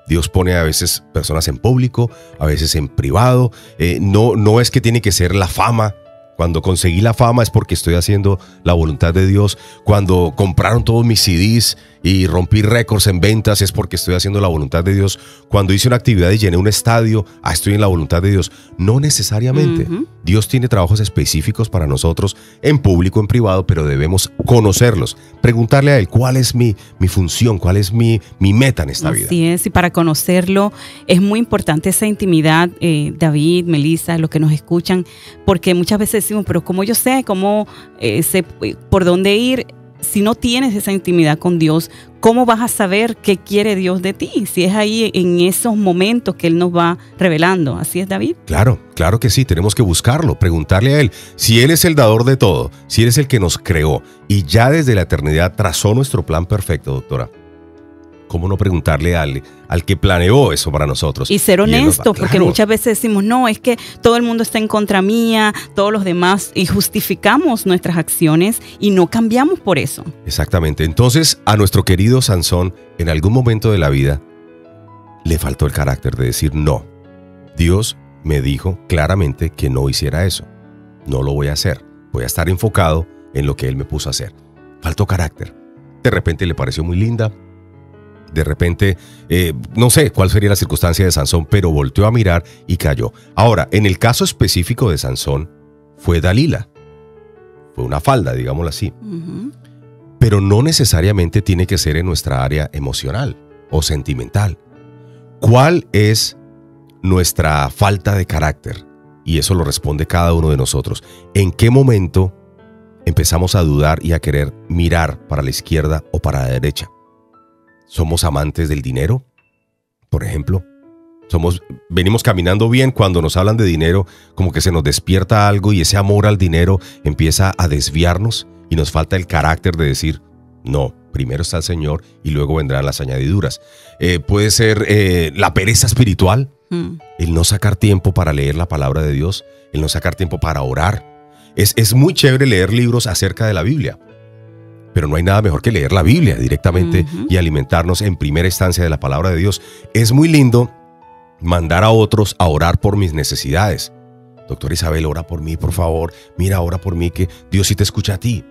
Dios pone a veces personas en público, a veces en privado. No es que tiene que ser la fama. Cuando conseguí la fama es porque estoy haciendo la voluntad de Dios. Cuando compraron todos mis CDs y rompí récords en ventas es porque estoy haciendo la voluntad de Dios. Cuando hice una actividad y llené un estadio, estoy en la voluntad de Dios. No necesariamente. Dios tiene trabajos específicos para nosotros en público, en privado, pero debemos conocerlos. Preguntarle a Él cuál es mi función, cuál es mi meta en esta vida. Así es, y para conocerlo es muy importante esa intimidad, David, Melissa, los que nos escuchan, porque muchas veces decimos, pero ¿cómo yo sé? ¿Cómo sé por dónde ir? Si no tienes esa intimidad con Dios, ¿cómo vas a saber qué quiere Dios de ti? Si es ahí en esos momentos que Él nos va revelando. ¿Así es, David? Claro que sí, tenemos que buscarlo, preguntarle a Él. Si Él es el dador de todo, si Él es el que nos creó y ya desde la eternidad trazó nuestro plan perfecto, doctora, ¿cómo no preguntarle al que planeó eso para nosotros? Y ser honesto, porque muchas veces decimos, no, es que todo el mundo está en contra mía, todos los demás, y justificamos nuestras acciones y no cambiamos por eso. Exactamente. Entonces, a nuestro querido Sansón, en algún momento de la vida, le faltó el carácter de decir no. Dios me dijo claramente que no hiciera eso. No lo voy a hacer. Voy a estar enfocado en lo que Él me puso a hacer. Faltó carácter. De repente le pareció muy linda. De repente, no sé cuál sería la circunstancia de Sansón, pero volteó a mirar y cayó. Ahora, en el caso específico de Sansón, fue Dalila. Fue una falda, digámoslo así. Pero no necesariamente tiene que ser en nuestra área emocional o sentimental. ¿Cuál es nuestra falta de carácter? Y eso lo responde cada uno de nosotros. ¿En qué momento empezamos a dudar y a querer mirar para la izquierda o para la derecha? ¿Somos amantes del dinero? Por ejemplo, venimos caminando bien, cuando nos hablan de dinero, como que se nos despierta algo y ese amor al dinero empieza a desviarnos y nos falta el carácter de decir, no, primero está el Señor y luego vendrán las añadiduras. Puede ser la pereza espiritual, el no sacar tiempo para leer la palabra de Dios, el no sacar tiempo para orar. Es muy chévere leer libros acerca de la Biblia, pero no hay nada mejor que leer la Biblia directamente y alimentarnos en primera instancia de la palabra de Dios. Es muy lindo mandar a otros a orar por mis necesidades. Doctora Isabel, ora por mí, por favor. Mira, ora por mí, que Dios sí te escucha a ti.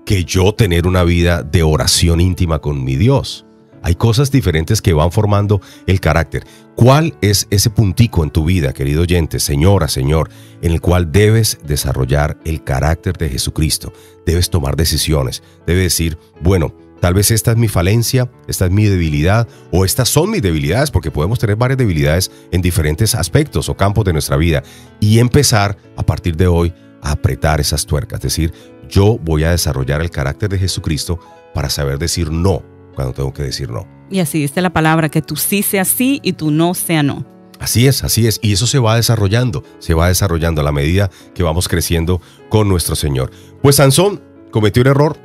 Que yo tener una vida de oración íntima con mi Dios. Hay cosas diferentes que van formando el carácter. ¿Cuál es ese puntico en tu vida, querido oyente, señora, señor, en el cual debes desarrollar el carácter de Jesucristo? Debes tomar decisiones. Debes decir, bueno, tal vez esta es mi falencia, esta es mi debilidad, o estas son mis debilidades, porque podemos tener varias debilidades en diferentes aspectos o campos de nuestra vida. Y empezar, a partir de hoy, a apretar esas tuercas. Es decir, yo voy a desarrollar el carácter de Jesucristo para saber decir no cuando tengo que decir no. Y así dice la palabra, que tu sí sea sí y tu no sea no. Así es. Y eso se va desarrollando a la medida que vamos creciendo con nuestro Señor. Pues Sansón cometió un error,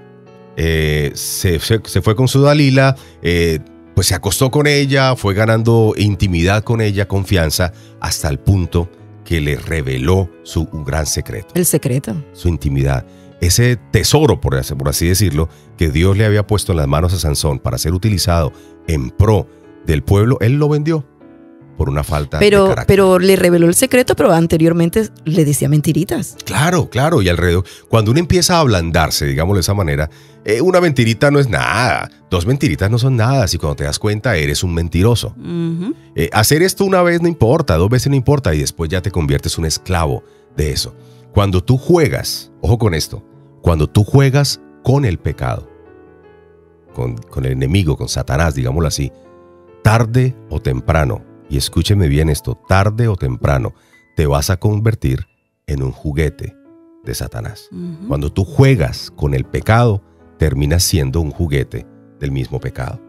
se fue con su Dalila, pues se acostó con ella, fue ganando intimidad con ella, confianza, hasta el punto que le reveló un gran secreto. El secreto. Su intimidad. Ese tesoro, por así decirlo, que Dios le había puesto en las manos a Sansón para ser utilizado en pro del pueblo, él lo vendió por una falta de carácter. Pero le reveló el secreto, pero anteriormente le decía mentiritas. Claro, y alrededor, cuando uno empieza a ablandarse, digámoslo de esa manera, una mentirita no es nada, 2 mentiritas no son nada, y cuando te das cuenta eres un mentiroso. Hacer esto una vez no importa, 2 veces no importa, y después ya te conviertes un esclavo de eso. Cuando tú juegas, ojo con esto, cuando tú juegas con el pecado, con el enemigo, con Satanás, digámoslo así, tarde o temprano, y escúcheme bien esto, tarde o temprano, te vas a convertir en un juguete de Satanás. Cuando tú juegas con el pecado, terminas siendo un juguete del mismo pecado.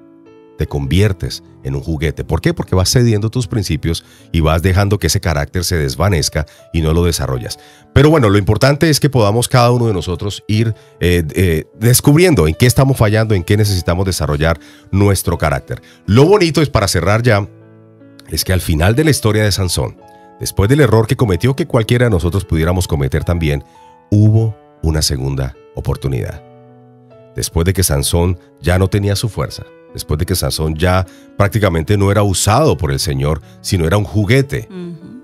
te conviertes en un juguete. ¿Por qué? Porque vas cediendo tus principios y vas dejando que ese carácter se desvanezca y no lo desarrollas. Pero bueno, lo importante es que podamos cada uno de nosotros ir descubriendo en qué estamos fallando, en qué necesitamos desarrollar nuestro carácter. Lo bonito es, para cerrar ya, es que al final de la historia de Sansón, después del error que cometió, que cualquiera de nosotros pudiéramos cometer también, hubo una segunda oportunidad. Después de que Sansón ya no tenía su fuerza, después de que Sansón ya prácticamente no era usado por el Señor, sino era un juguete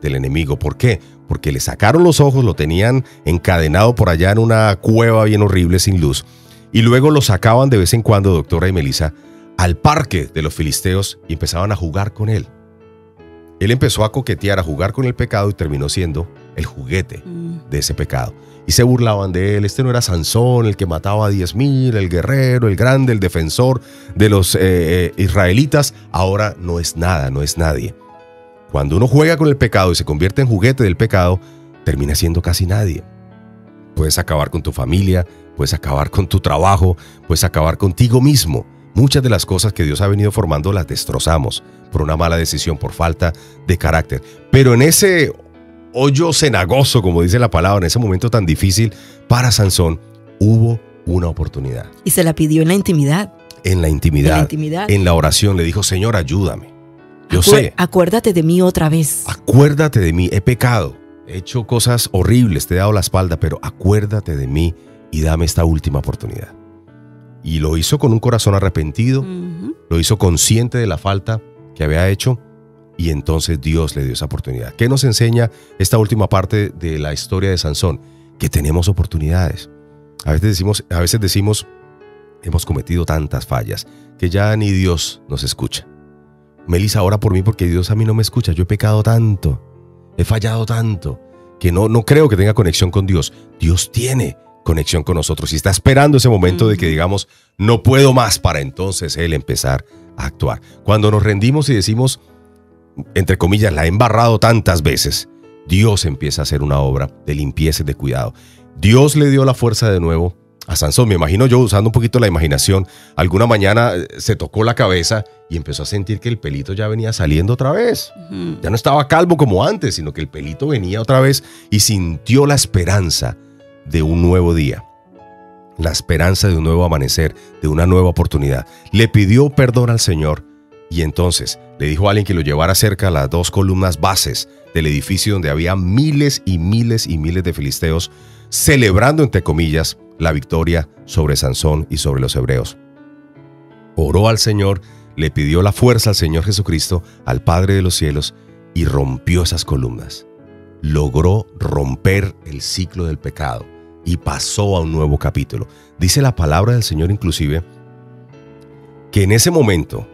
del enemigo. ¿Por qué? Porque le sacaron los ojos, lo tenían encadenado por allá en una cueva bien horrible sin luz, y luego lo sacaban de vez en cuando, doctora y Melissa, al parque de los filisteos y empezaban a jugar con él. Él empezó a coquetear, a jugar con el pecado y terminó siendo el juguete de ese pecado. Y se burlaban de él. Este no era Sansón, el que mataba a 10,000, el guerrero, el grande, el defensor de los israelitas. Ahora no es nada, no es nadie. Cuando uno juega con el pecado y se convierte en juguete del pecado, termina siendo casi nadie. Puedes acabar con tu familia, puedes acabar con tu trabajo, puedes acabar contigo mismo. Muchas de las cosas que Dios ha venido formando las destrozamos por una mala decisión, por falta de carácter. Pero en ese hoyo cenagoso, como dice la palabra, en ese momento tan difícil para Sansón, hubo una oportunidad. Y se la pidió en la intimidad. En la intimidad, en la oración, le dijo: Señor, ayúdame. Yo sé. Acuérdate de mí otra vez. Acuérdate de mí, he pecado, he hecho cosas horribles, te he dado la espalda, pero acuérdate de mí y dame esta última oportunidad. Y lo hizo con un corazón arrepentido, lo hizo consciente de la falta que había hecho, y entonces Dios le dio esa oportunidad. ¿Qué nos enseña esta última parte de la historia de Sansón? Que tenemos oportunidades. A veces decimos, hemos cometido tantas fallas que ya ni Dios nos escucha. Melissa, ora por mí porque Dios a mí no me escucha. Yo he pecado tanto, he fallado tanto, que no creo que tenga conexión con Dios. Dios tiene conexión con nosotros y está esperando ese momento de que digamos, no puedo más, para entonces Él empezar a actuar. Cuando nos rendimos y decimos, entre comillas, la he embarrado tantas veces, Dios empieza a hacer una obra de limpieza y de cuidado. Dios le dio la fuerza de nuevo a Sansón. Me imagino yo, usando un poquito la imaginación, alguna mañana se tocó la cabeza y empezó a sentir que el pelito ya venía saliendo otra vez. Ya no estaba calvo como antes, sino que el pelito venía otra vez, y sintió la esperanza de un nuevo día, la esperanza de un nuevo amanecer, de una nueva oportunidad. Le pidió perdón al Señor y entonces le dijo a alguien que lo llevara cerca a las 2 columnas bases del edificio donde había miles y miles y miles de filisteos celebrando, entre comillas, la victoria sobre Sansón y sobre los hebreos. Oró al Señor, le pidió la fuerza al Señor Jesucristo, al Padre de los cielos, y rompió esas columnas. Logró romper el ciclo del pecado y pasó a un nuevo capítulo. Dice la palabra del Señor inclusive que en ese momento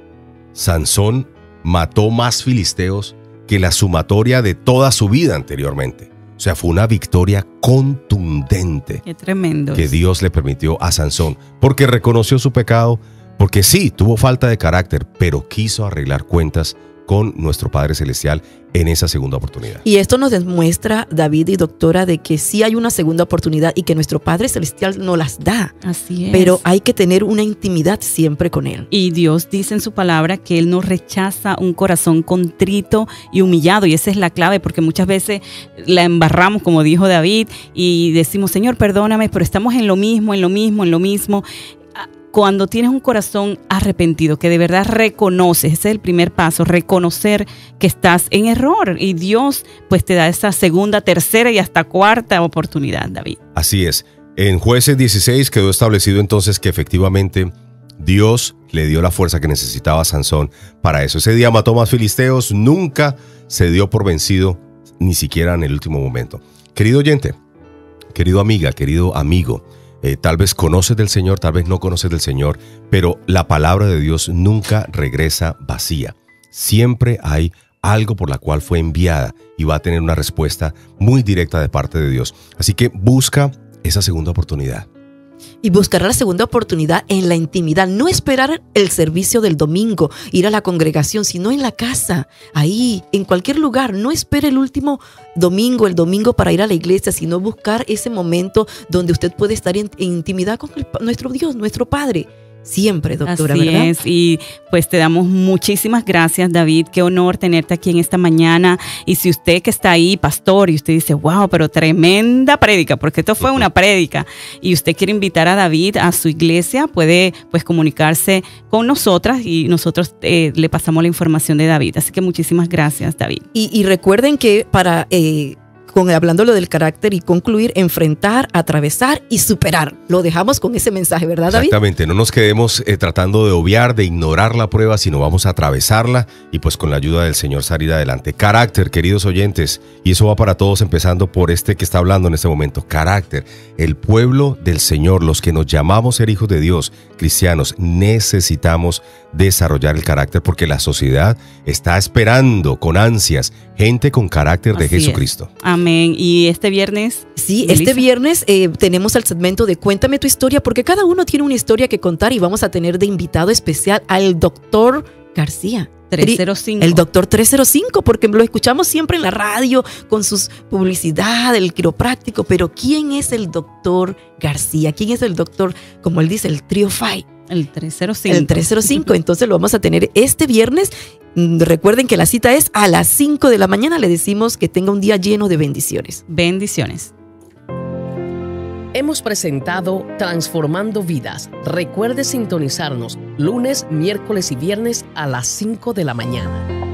Sansón mató más filisteos que la sumatoria de toda su vida anteriormente. O sea, fue una victoria contundente. Qué tremendo. Que Dios le permitió a Sansón, porque reconoció su pecado, porque sí, tuvo falta de carácter, pero quiso arreglar cuentas con nuestro Padre Celestial en esa segunda oportunidad. Y esto nos demuestra, David y doctora, de que sí hay una segunda oportunidad y que nuestro Padre Celestial nos las da. Así es. Pero hay que tener una intimidad siempre con Él. Y Dios dice en su palabra que Él no rechaza un corazón contrito y humillado. Y esa es la clave, porque muchas veces la embarramos, como dijo David, y decimos, Señor, perdóname, pero estamos en lo mismo. Cuando tienes un corazón arrepentido, que de verdad reconoces, ese es el primer paso, reconocer que estás en error, y Dios pues te da esa segunda, tercera y hasta cuarta oportunidad, David. Así es. En Jueces 16 quedó establecido entonces que efectivamente Dios le dio la fuerza que necesitaba a Sansón para eso. Ese día mató más filisteos, nunca se dio por vencido, ni siquiera en el último momento. Querido oyente, querido amiga, querido amigo, tal vez conoces del Señor, tal vez no conoces del Señor, pero la palabra de Dios nunca regresa vacía. Siempre hay algo por la cual fue enviada y va a tener una respuesta muy directa de parte de Dios. Así que busca esa segunda oportunidad. Y buscar la segunda oportunidad en la intimidad. No esperar el servicio del domingo, ir a la congregación, sino en la casa, ahí, en cualquier lugar. No espere el último domingo, el domingo para ir a la iglesia, sino buscar ese momento donde usted puede estar en intimidad con nuestro Dios, nuestro Padre. siempre, doctora, Así ¿verdad? es, y pues te damos muchísimas gracias, David. Qué honor tenerte aquí en esta mañana. Y si usted que está ahí, pastor, y usted dice, wow, pero tremenda prédica, porque esto fue una prédica, y usted quiere invitar a David a su iglesia, puede pues comunicarse con nosotras y nosotros le pasamos la información de David. Así que muchísimas gracias, David. Y recuerden que para, hablando lo del carácter y concluir, enfrentar, atravesar y superar. Lo dejamos con ese mensaje, ¿verdad, David? Exactamente, no nos quedemos tratando de obviar, de ignorar la prueba, sino vamos a atravesarla y pues con la ayuda del Señor salir adelante. Carácter, queridos oyentes, y eso va para todos empezando por este que está hablando en este momento. Carácter, el pueblo del Señor, los que nos llamamos ser hijos de Dios, cristianos, necesitamos desarrollar el carácter porque la sociedad está esperando con ansias gente con carácter de Así Jesucristo. es. Amén. Y este viernes... Sí, Melissa. este viernes tenemos el segmento de Cuéntame tu historia, porque cada uno tiene una historia que contar y vamos a tener de invitado especial al doctor García. 305. El doctor 305, porque lo escuchamos siempre en la radio con sus publicidad, el quiropráctico, pero ¿quién es el doctor García? ¿Quién es el doctor, como él dice, el Trio Five? El 305. El 305, entonces lo vamos a tener este viernes. Recuerden que la cita es a las 5 de la mañana. Le decimos que tenga un día lleno de bendiciones. Bendiciones. Hemos presentado Transformando Vidas. Recuerde sintonizarnos lunes, miércoles y viernes a las 5 de la mañana.